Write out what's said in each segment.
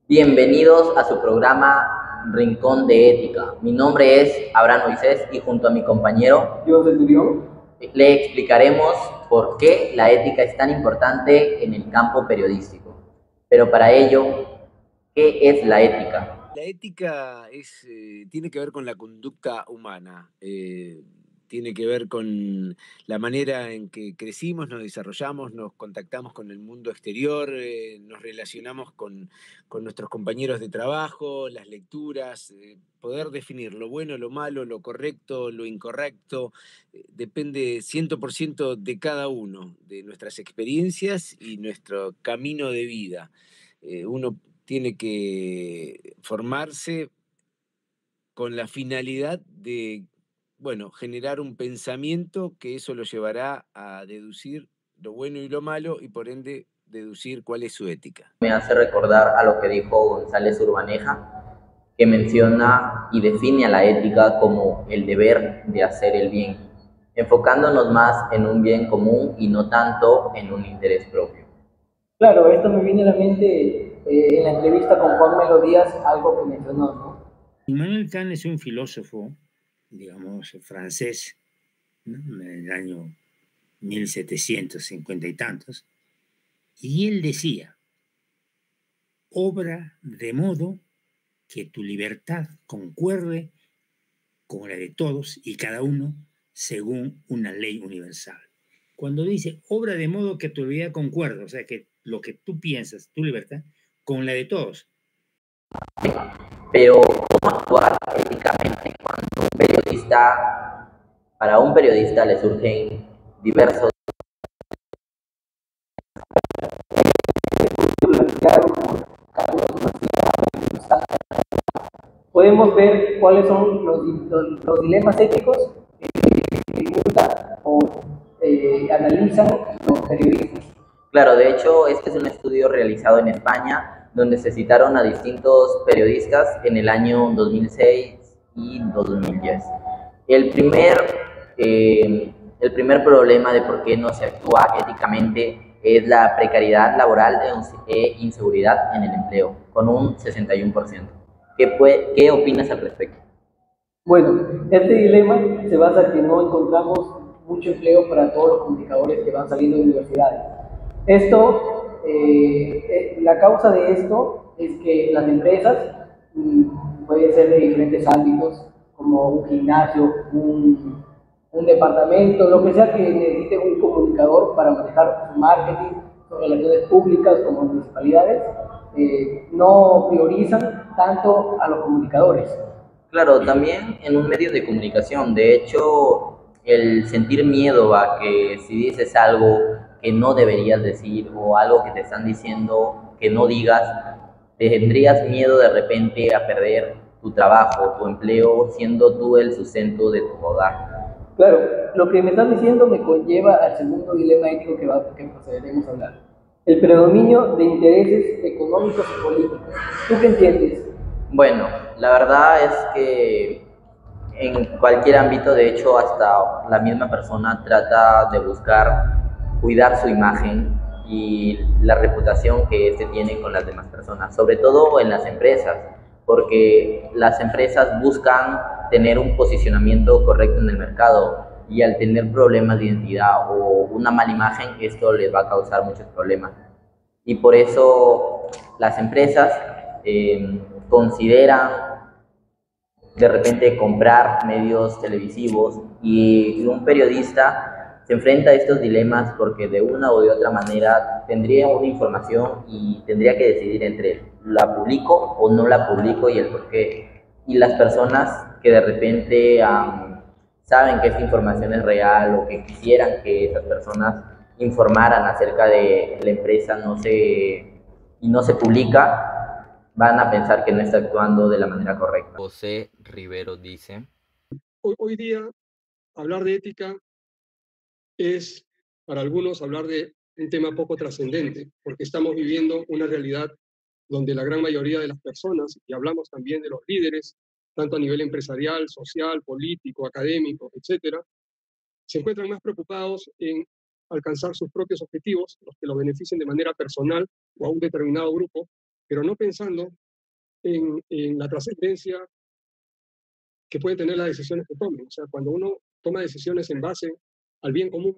Bienvenidos a su programa Rincón de Ética. Mi nombre es Abraham Moisés y junto a mi compañero Yo Centurión. le explicaremos por qué la ética es tan importante en el campo periodístico. Pero para ello, ¿qué es la ética? La ética tiene que ver con la conducta humana, tiene que ver con la manera en que crecimos, nos desarrollamos, nos contactamos con el mundo exterior, nos relacionamos con nuestros compañeros de trabajo, las lecturas, poder definir lo bueno, lo malo, lo correcto, lo incorrecto, depende 100% de cada uno, de nuestras experiencias y nuestro camino de vida. Uno tiene que formarse con la finalidad de, bueno, generar un pensamiento que eso lo llevará a deducir lo bueno y lo malo y por ende deducir cuál es su ética. Me hace recordar a lo que dijo González Urbaneja, que menciona y define a la ética como el deber de hacer el bien, enfocándonos más en un bien común y no tanto en un interés propio. Claro, esto me viene a la mente en la entrevista con Juan Melo Díaz, algo que mencionó, ¿no? Immanuel Kant es un filósofo, digamos, francés, ¿no? En el año 1750 y tantos, y él decía, obra de modo que tu libertad concuerde con la de todos y cada uno según una ley universal. Cuando dice obra de modo que tu libertad concuerde, o sea, que lo que tú piensas, tu libertad, con la de todos. Pero ¿cómo actuar éticamente cuando para un periodista le surgen diversos... Podemos ver cuáles son los dilemas éticos que discutan o analizan los periodistas. Claro, de hecho, este es un estudio realizado en España, donde se citaron a distintos periodistas en el año 2006 y 2010. El primer, el primer problema de por qué no se actúa éticamente es la precariedad laboral e inseguridad en el empleo, con un 61%. ¿Qué opinas al respecto? Bueno, este dilema se basa en que no encontramos mucho empleo para todos los comunicadores que van saliendo de universidades. La causa de esto es que las empresas, pueden ser de diferentes ámbitos, como un gimnasio, un departamento, lo que sea que necesite un comunicador para manejar su marketing, sus relaciones públicas como municipalidades, no priorizan tanto a los comunicadores. Claro, también en un medio de comunicación, de hecho, el sentir miedo a que si dices algo que no deberías decir o algo que te están diciendo que no digas, tendrías miedo de repente a perder tu trabajo, tu empleo, siendo tú el sustento de tu hogar. Claro, lo que me estás diciendo me conlleva al segundo dilema ético que procederemos a hablar. El predominio de intereses económicos y políticos. ¿Tú qué entiendes? Bueno, la verdad es que en cualquier ámbito, de hecho, hasta la misma persona trata de buscar cuidar su imagen y la reputación que éste tiene con las demás personas, sobre todo en las empresas, porque las empresas buscan tener un posicionamiento correcto en el mercado y al tener problemas de identidad o una mala imagen, esto les va a causar muchos problemas. Y por eso las empresas consideran de repente comprar medios televisivos y un periodista se enfrenta a estos dilemas porque de una o de otra manera tendría una información y tendría que decidir entre la publico o no la publico y el por qué. Y las personas que de repente saben que esta información es real o que quisieran que esas personas informaran acerca de la empresa y no se publica, van a pensar que no está actuando de la manera correcta. José Rivero dice: Hoy día hablar de ética es para algunos hablar de un tema poco trascendente, porque estamos viviendo una realidad donde la gran mayoría de las personas, y hablamos también de los líderes, tanto a nivel empresarial, social, político, académico, etcétera, se encuentran más preocupados en alcanzar sus propios objetivos, los que los beneficien de manera personal o a un determinado grupo, pero no pensando en la trascendencia que pueden tener las decisiones que tomen. O sea, cuando uno toma decisiones en base al bien común,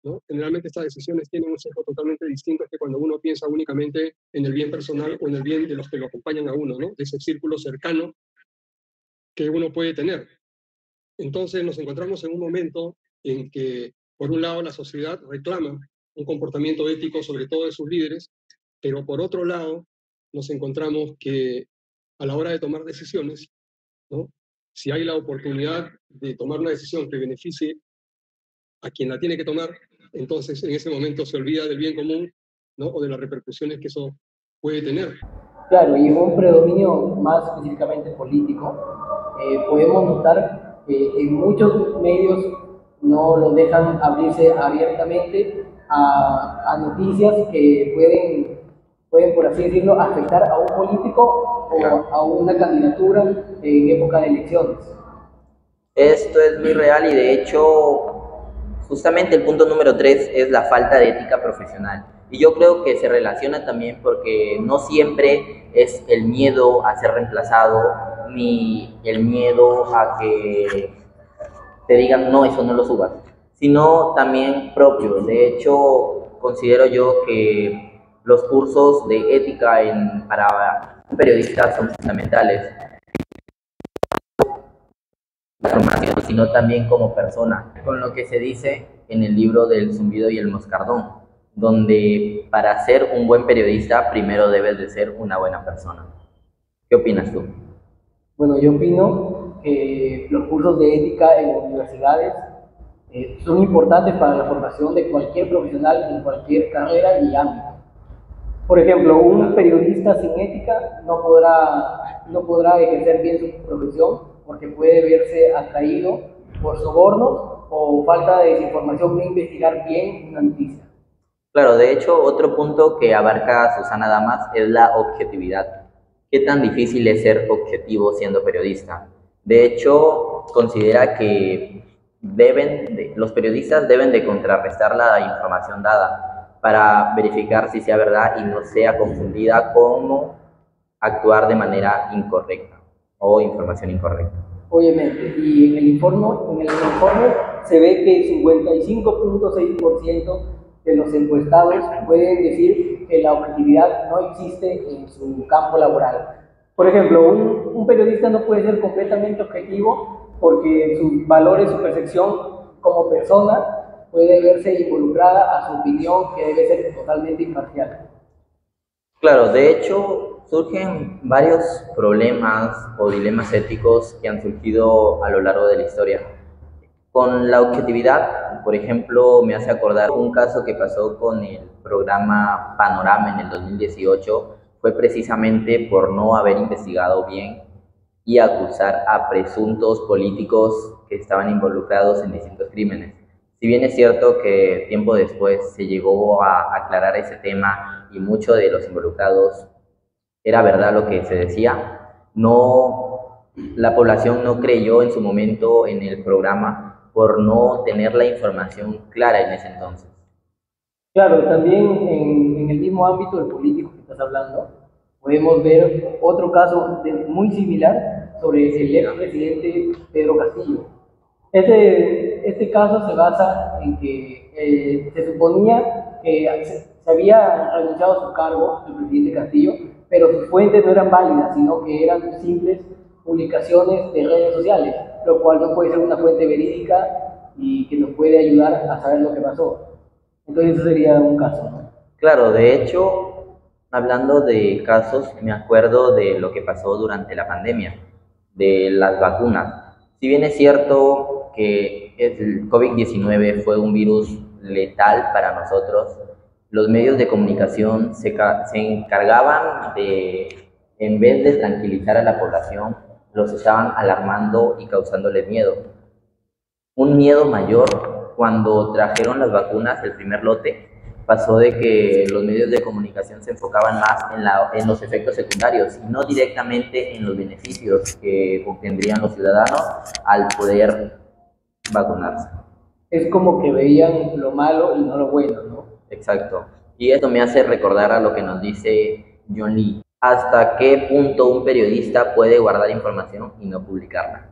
¿no? Generalmente estas decisiones tienen un sesgo totalmente distinto que cuando uno piensa únicamente en el bien personal o en el bien de los que lo acompañan a uno, ¿no? De ese círculo cercano que uno puede tener. Entonces nos encontramos en un momento en que, por un lado, la sociedad reclama un comportamiento ético sobre todo de sus líderes, pero por otro lado, nos encontramos que a la hora de tomar decisiones, ¿no? Si hay la oportunidad de tomar una decisión que beneficie a quien la tiene que tomar, entonces en ese momento se olvida del bien común, ¿no? O de las repercusiones que eso puede tener. Claro, y en un predominio más específicamente político, podemos notar que en muchos medios no lo dejan abrirse abiertamente a noticias que pueden, por así decirlo, afectar a un político o a una candidatura en época de elecciones. Esto es muy real y de hecho, justamente el punto número 3 es la falta de ética profesional. Y yo creo que se relaciona también porque no siempre es el miedo a ser reemplazado ni el miedo a que te digan no, eso no lo subas, sino también propio. De hecho, considero yo que los cursos de ética para un periodista son fundamentales, formación, sino también como persona, con lo que se dice en el libro del zumbido y el moscardón, donde para ser un buen periodista primero debes de ser una buena persona. ¿Qué opinas tú? Bueno, yo opino que los cursos de ética en universidades son importantes para la formación de cualquier profesional en cualquier carrera y ámbito. Por ejemplo, un periodista sin ética no podrá ejercer bien su profesión porque puede verse atraído por sobornos o falta de desinformación de investigar bien una noticia. Claro, de hecho, otro punto que abarca Susana Damas es la objetividad. ¿Qué tan difícil es ser objetivo siendo periodista? De hecho, considera que los periodistas deben de contrarrestar la información dada para verificar si sea verdad y no sea confundida como actuar de manera incorrecta o información incorrecta. Obviamente, y en el informe se ve que el 55.6% de los encuestados pueden decir que la objetividad no existe en su campo laboral. Por ejemplo, un periodista no puede ser completamente objetivo porque sus valores, su percepción como persona puede verse involucrada a su opinión, que debe ser totalmente imparcial. Claro, de hecho, surgen varios problemas o dilemas éticos que han surgido a lo largo de la historia. Con la objetividad, por ejemplo, me hace acordar un caso que pasó con el programa Panorama en el 2018, fue precisamente por no haber investigado bien y acusar a presuntos políticos que estaban involucrados en distintos crímenes. Si bien es cierto que tiempo después se llegó a aclarar ese tema y muchos de los involucrados era verdad lo que se decía, la población no creyó en su momento en el programa por no tener la información clara en ese entonces. Claro, también en el mismo ámbito del político que estás hablando, podemos ver otro caso muy similar sobre el expresidente Pedro Castillo. Este caso se basa en que se suponía que se había renunciado a su cargo el presidente Castillo, pero sus fuentes no eran válidas, sino que eran simples publicaciones de redes sociales, lo cual no puede ser una fuente verídica y que nos puede ayudar a saber lo que pasó. Entonces eso sería un caso, ¿no? Claro, de hecho, hablando de casos, me acuerdo de lo que pasó durante la pandemia, de las vacunas. Si bien es cierto que el COVID-19 fue un virus letal para nosotros, los medios de comunicación se encargaban de, en vez de tranquilizar a la población, los estaban alarmando y causándoles miedo. Un miedo mayor cuando trajeron las vacunas, el primer lote, pasó de que los medios de comunicación se enfocaban más en los efectos secundarios y no directamente en los beneficios que obtendrían los ciudadanos al poder vacunarse. Es como que veían lo malo y no lo bueno, ¿no? Exacto. Y esto me hace recordar a lo que nos dice John Lee. ¿hasta qué punto un periodista puede guardar información y no publicarla?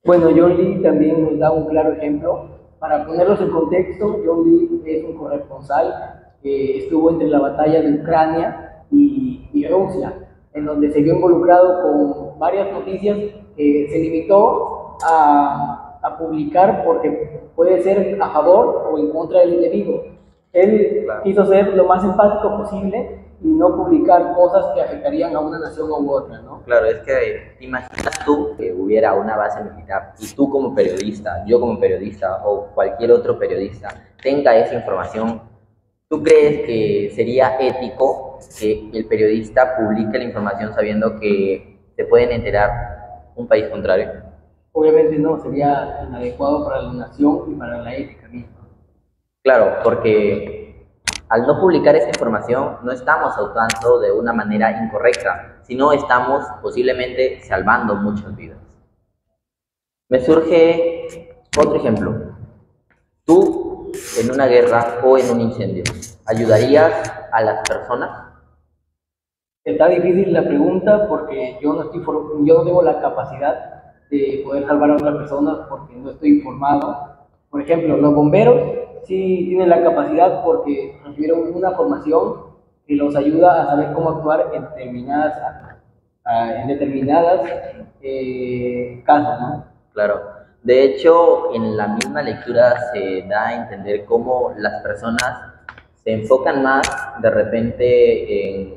Bueno, John Lee también nos da un claro ejemplo. Para ponerlos en contexto, John Lee es un corresponsal que estuvo entre la batalla de Ucrania y Rusia, en donde se vio involucrado con varias noticias que se limitó a publicar porque puede ser a favor o en contra del enemigo. Él quiso ser lo más empático posible y no publicar cosas que afectarían a una nación u otra, ¿no? Claro, es que ¿te imaginas tú que hubiera una base militar y tú como periodista, yo como periodista o cualquier otro periodista tenga esa información? ¿Tú crees que sería ético que el periodista publique la información sabiendo que se pueden enterar un país contrario? Obviamente no, sería inadecuado para la nación y para la ética misma. Claro, porque al no publicar esta información no estamos actuando de una manera incorrecta, sino estamos posiblemente salvando muchas vidas. Me surge otro ejemplo. Tú, en una guerra o en un incendio, ¿ayudarías a las personas? Está difícil la pregunta porque yo no tengo la capacidad de poder salvar a otras personas porque no estoy informado. Por ejemplo, los bomberos sí tienen la capacidad porque recibieron una formación que los ayuda a saber cómo actuar en determinadas casos, ¿no? Claro. De hecho, en la misma lectura se da a entender cómo las personas se enfocan más de repente en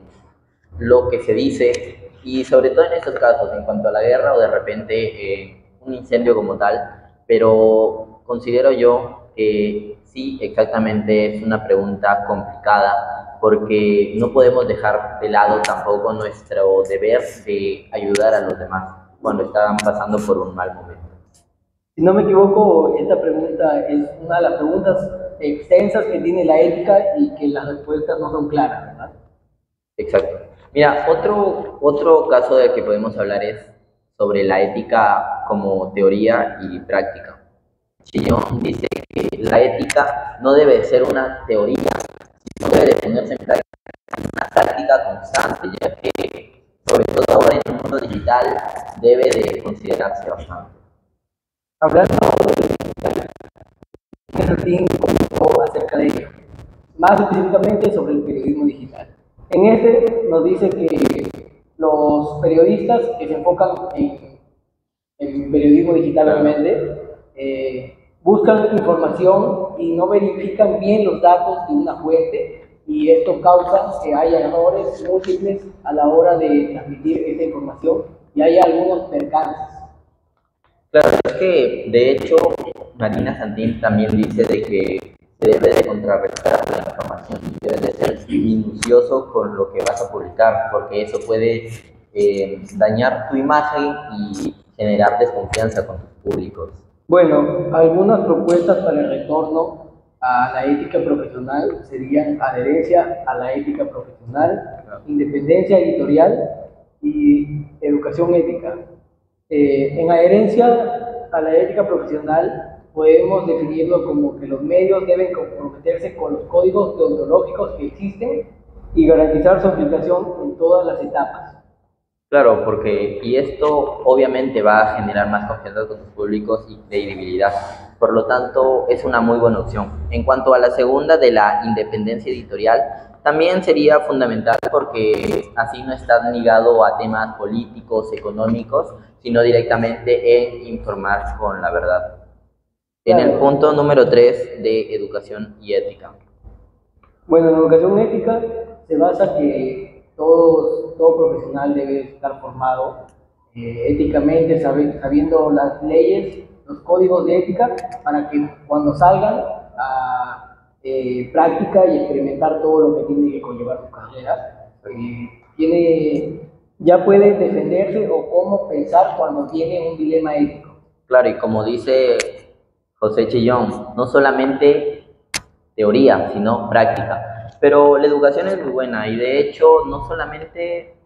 lo que se dice y sobre todo en estos casos, en cuanto a la guerra o de repente un incendio como tal, pero considero yo que sí, exactamente es una pregunta complicada porque no podemos dejar de lado tampoco nuestro deber de ayudar a los demás cuando están pasando por un mal momento. Si no me equivoco, esta pregunta es una de las preguntas extensas que tiene la ética y que las respuestas no son claras, ¿verdad? Exacto. Mira, otro caso del que podemos hablar es sobre la ética como teoría y práctica. Chillón dice que la ética no debe ser una teoría, sino debe de ponerse en una práctica constante, ya que sobre todo ahora en el mundo digital debe de considerarse bastante. Hablando de Martín comentó acerca de ello, más específicamente sobre el periodismo digital. En este nos dice que los periodistas que se enfocan en periodismo digital obviamente, buscan información y no verifican bien los datos de una fuente y esto causa que haya errores múltiples a la hora de transmitir esta información y haya algunos percances. Claro, es que de hecho Marina Santín también dice de que se debe de contrarrestar la información, debes de ser minucioso con lo que vas a publicar, porque eso puede dañar tu imagen y generar desconfianza con tus públicos. Bueno, algunas propuestas para el retorno a la ética profesional serían adherencia a la ética profesional, independencia editorial y educación ética. En adherencia a la ética profesional podemos definirlo como que los medios deben comprometerse con los códigos deontológicos que existen y garantizar su aplicación en todas las etapas. Claro, porque y esto obviamente va a generar más confianza con tus públicos y credibilidad. Por lo tanto, es una muy buena opción. En cuanto a la segunda de la independencia editorial, también sería fundamental porque así no estás ligado a temas políticos, económicos, sino directamente en informar con la verdad. En el punto número 3 de educación y ética. Bueno, en educación ética se basa que todo profesional debe estar formado éticamente, sabiendo las leyes, los códigos de ética, para que cuando salgan a práctica y experimentar todo lo que tiene que conllevar su carrera, ya puede defenderse o cómo pensar cuando tiene un dilema ético. Claro, y como dice José Chillón, no solamente teoría, sino práctica. Pero la educación es muy buena y de hecho no solamente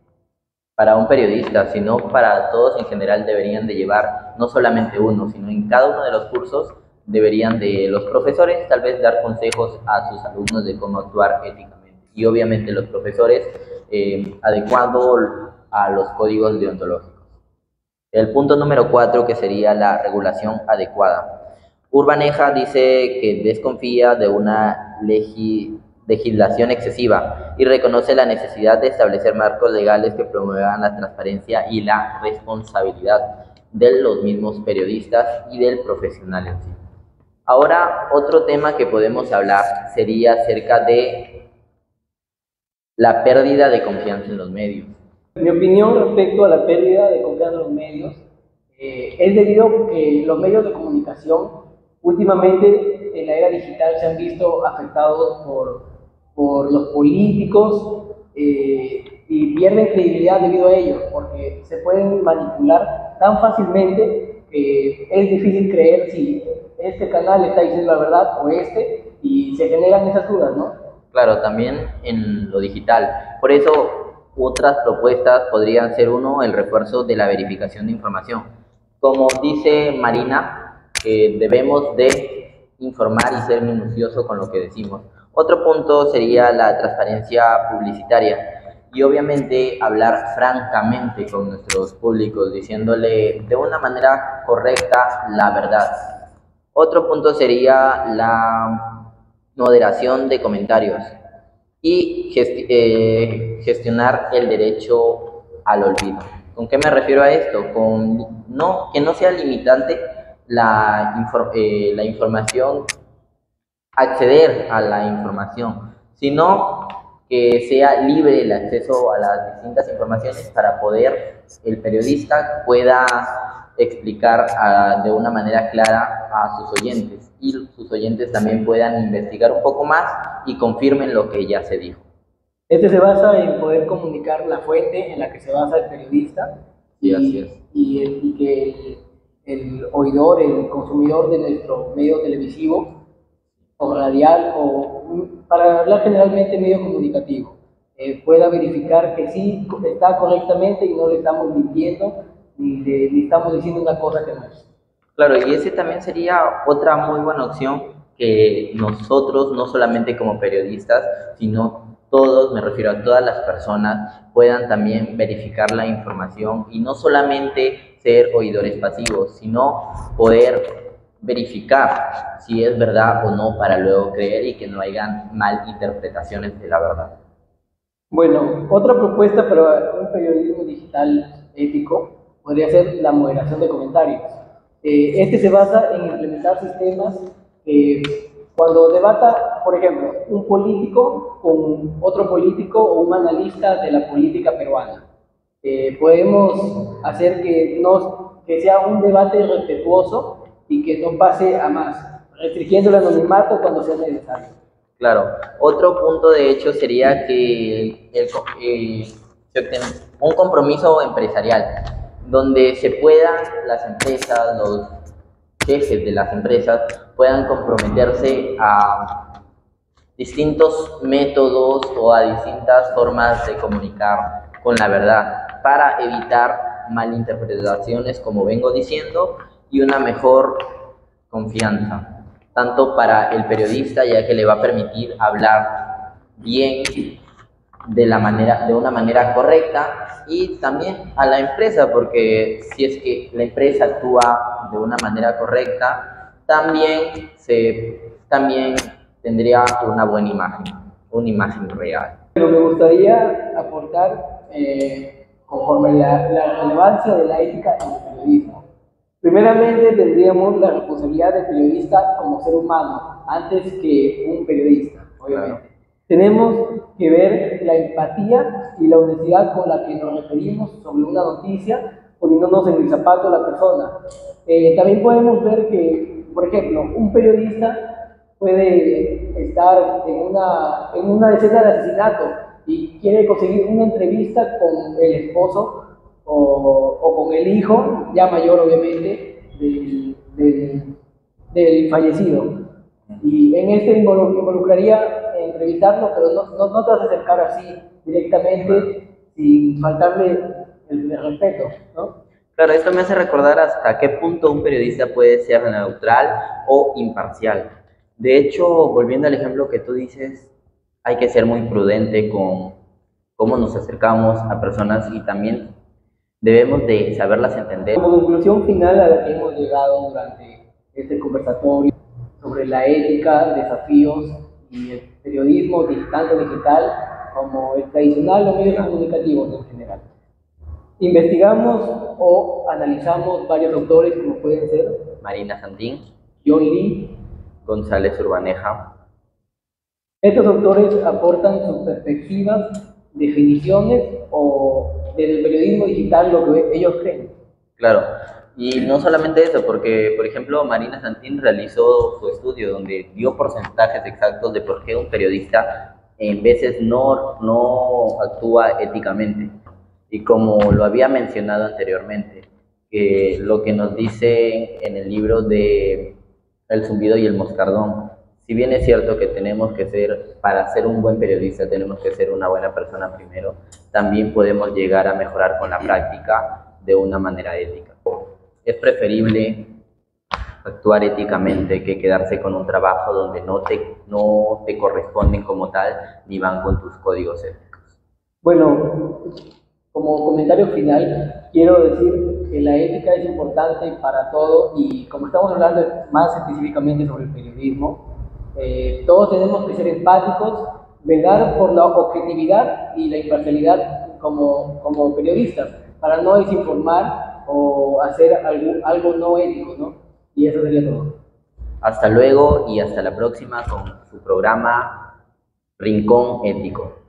para un periodista, sino para todos en general deberían de llevar no solamente uno, sino en cada uno de los cursos deberían de los profesores tal vez dar consejos a sus alumnos de cómo actuar éticamente. Y obviamente los profesores adecuado a los códigos deontológicos. El punto número 4, que sería la regulación adecuada. Urbaneja dice que desconfía de una legislación excesiva y reconoce la necesidad de establecer marcos legales que promuevan la transparencia y la responsabilidad de los mismos periodistas y del profesional en sí. Ahora, otro tema que podemos hablar sería acerca de la pérdida de confianza en los medios. Mi opinión respecto a la pérdida de confianza en los medios es debido a que los medios de comunicación últimamente en la era digital se han visto afectados por los políticos y pierden credibilidad debido a ello, porque se pueden manipular tan fácilmente que es difícil creer si este canal está diciendo la verdad o y se generan esas dudas, ¿no? Claro, también en lo digital. Por eso, otras propuestas podrían ser el refuerzo de la verificación de información. Como dice Marina, debemos de informar y ser minucioso con lo que decimos. Otro punto sería la transparencia publicitaria y obviamente hablar francamente con nuestros públicos, diciéndole de una manera correcta la verdad. Otro punto sería la moderación de comentarios y gestionar el derecho al olvido. ¿Con qué me refiero a esto? Que no sea limitante la información, acceder a la información, sino que sea libre el acceso a las distintas informaciones para poder el periodista pueda explicar de una manera clara a sus oyentes y sus oyentes también puedan investigar un poco más y confirmen lo que ya se dijo. Este se basa en poder comunicar la fuente en la que se basa el periodista y que el oidor, el consumidor de nuestro medio televisivo o radial o para hablar generalmente medio comunicativo pueda verificar que sí está correctamente y no le estamos mintiendo ni estamos diciendo una cosa que no es. Claro, y ese también sería otra muy buena opción que nosotros, no solamente como periodistas, sino todos, me refiero a todas las personas, puedan también verificar la información y no solamente ser oidores pasivos, sino poder verificar si es verdad o no para luego creer y que no hayan malinterpretaciones de la verdad. Bueno, otra propuesta para un periodismo digital ético podría ser la moderación de comentarios. Este se basa en implementar sistemas cuando debata, por ejemplo, un político con otro político o un analista de la política peruana. Podemos hacer que sea un debate respetuoso y que no pase a más, restringiendo el anonimato cuando sea necesario. Claro, otro punto de hecho sería que se obtenga un compromiso empresarial, donde se puedan las empresas, los jefes de las empresas puedan comprometerse a distintos métodos o a distintas formas de comunicar con la verdad para evitar malinterpretaciones, como vengo diciendo, y una mejor confianza, tanto para el periodista, ya que le va a permitir hablar bien de una manera correcta, y también a la empresa, porque si es que la empresa actúa de una manera correcta, también tendría una buena imagen, una imagen real. Pero me gustaría aportar conforme la relevancia de la ética en el periodismo. Primeramente tendríamos la responsabilidad del periodista como ser humano, antes que un periodista, obviamente. Claro. Tenemos que ver la empatía y la honestidad con la que nos referimos sobre una noticia, poniéndonos en el zapato de la persona. También podemos ver que, por ejemplo, un periodista puede estar en una escena de asesinato y quiere conseguir una entrevista con el esposo o con el hijo, ya mayor obviamente, del fallecido. Y en este involucraría entrevistarlo, pero no te vas a acercar así directamente sin faltarle el respeto, ¿no? Claro, esto me hace recordar hasta qué punto un periodista puede ser neutral o imparcial. De hecho, volviendo al ejemplo que tú dices, hay que ser muy prudente con cómo nos acercamos a personas y también debemos de saberlas entender. Como conclusión final a la que hemos llegado durante este conversatorio sobre la ética, desafíos y el periodismo tanto digital como el tradicional, los medios comunicativos en general. Investigamos o analizamos varios autores como pueden ser Marina Santín, John Lee, González Urbaneja. Estos autores aportan sus perspectivas, definiciones o desde el periodismo digital lo que ellos creen. Claro, y no solamente eso, porque por ejemplo Marina Santín realizó su estudio donde dio porcentajes exactos de por qué un periodista en veces no actúa éticamente. Y como lo había mencionado anteriormente, que lo que nos dice en el libro de El zumbido y el moscardón, si bien es cierto que tenemos que ser, para ser un buen periodista, tenemos que ser una buena persona primero, también podemos llegar a mejorar con la práctica de una manera ética. Es preferible actuar éticamente que quedarse con un trabajo donde no te corresponden como tal, ni van con tus códigos éticos. Bueno, como comentario final, quiero decir que la ética es importante para todo y como estamos hablando más específicamente sobre el periodismo, todos tenemos que ser empáticos, velar por la objetividad y la imparcialidad como periodistas, para no desinformar o hacer algo no ético, ¿no? Y eso sería todo. Hasta luego y hasta la próxima con su programa Rincón Ético.